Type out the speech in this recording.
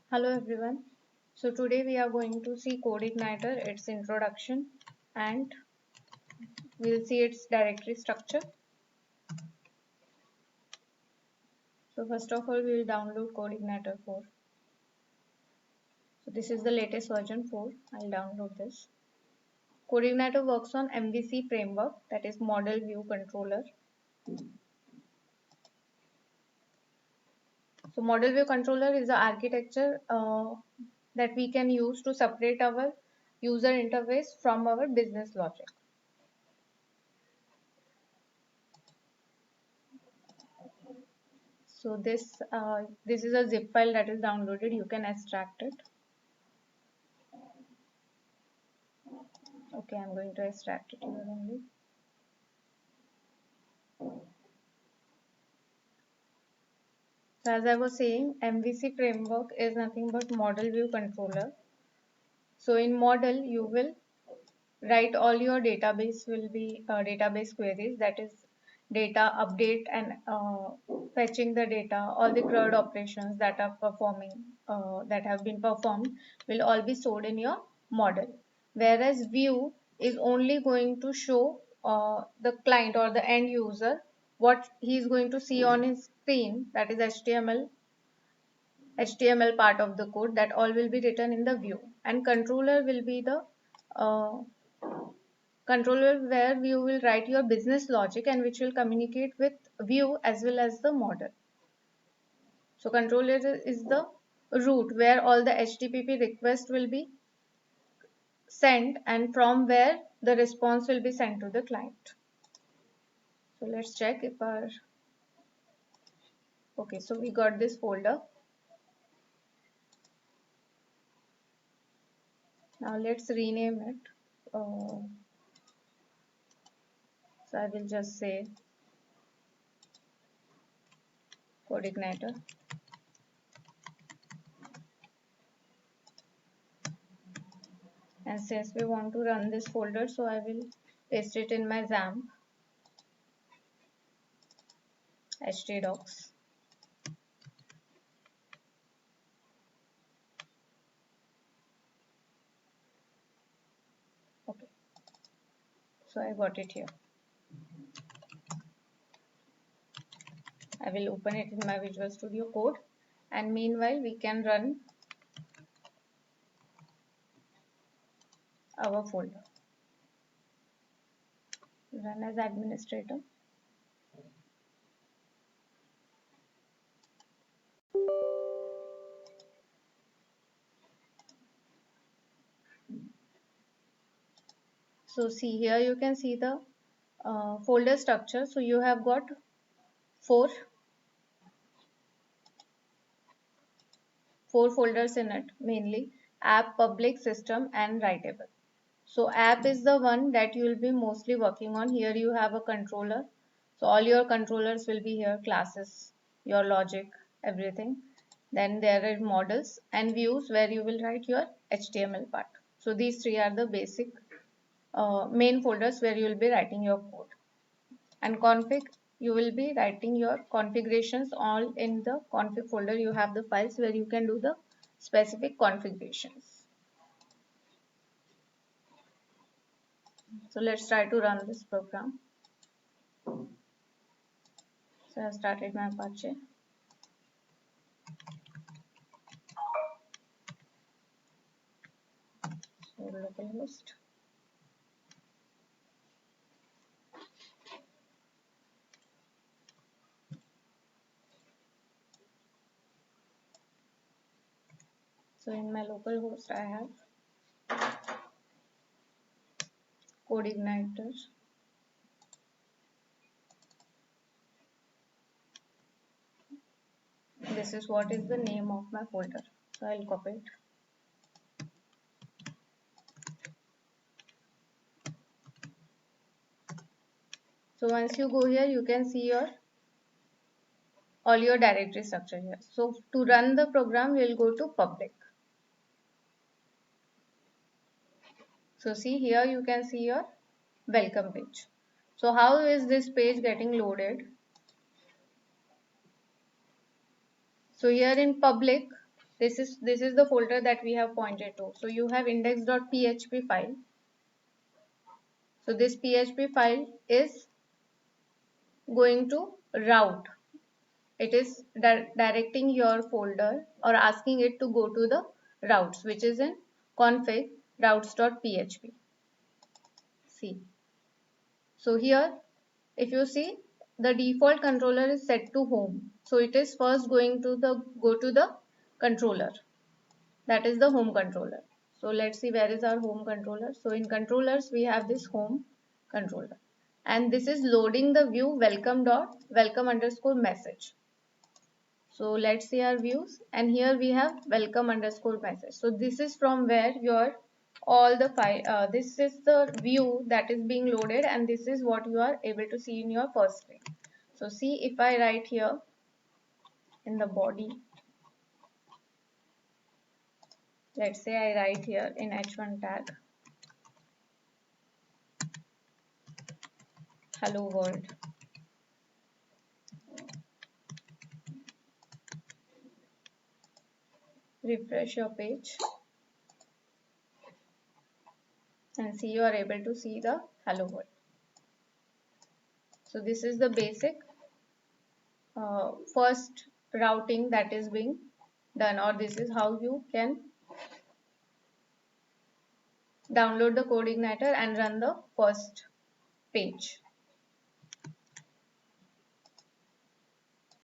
Hello everyone. So today we are going to see CodeIgniter, its introduction, and we'll see its directory structure. So first of all, we will download CodeIgniter 4. So this is the latest version 4. I'll download this. CodeIgniter works on MVC framework, that is Model View Controller. So Model View Controller is the architecture that we can use to separate our user interface from our business logic. So this is a zip file that is downloaded. You can extract it. Okay, I'm going to extract it here only. So as I was saying, MVC framework is nothing but model view controller. So in model, you will write all your database will be database queries, that is data update and fetching the data. All the CRUD operations that are performing that have been performed will all be stored in your model. Whereas view is only going to show the client or the end user what he is going to see on his screen, that is HTML part of the code, that all will be written in the view, and controller will be the uh, controller where you will write your business logic and which will communicate with view as well as the model. So controller is the route where all the HTTP requests will be sent and from where the response will be sent to the client. So let's check if our okay, so we got this folder. Now let's rename it. So I will just say CodeIgniter. And since we want to run this folder, so I will paste it in my XAMPP htdocs. Okay, so I got it here. I will open it in my Visual Studio Code, and meanwhile we can run our folder. Run as administrator. So see here, you can see the folder structure. So you have got four folders in it, mainly app, public, system, and writable. So app is the one that you will be mostly working on. Here you have a controller. So all your controllers will be here, classes, your logic, everything. Then there are models and views where you will write your HTML part. So these three are the basic main folders where you will be writing your code. And config, you will be writing your configurations all in the config folder. You have the files where you can do the specific configurations. So let's try to run this program. So I started my Apache. So localhost. So in my localhost I have CodeIgniter. This is what is the name of my folder. So I'll copy it. So once you go here, you can see all your directory structure here. So to run the program, we'll go to public. So see here, you can see your welcome page. So how is this page getting loaded? So here in public, This is the folder that we have pointed to. So you have index.php file. So this PHP file is going to route. It is directing your folder or asking it to go to the routes, which is in config routes.php. See. So here, if you see, the default controller is set to home. So it is first going to go to the controller. That is the home controller. So let's see where is our home controller. So in controllers, we have this home controller. And this is loading the view welcome underscore message. So let's see our views, and here we have welcome underscore message. So this is from where your all the file, this is the view that is being loaded, and this is what you are able to see in your first screen. So see, if I write here in the body, let's say I write here in h1 tag, hello world. Refresh your page and see, you are able to see the hello world. So this is the basic first routing that is being done, or this is how you can download the CodeIgniter and run the first page.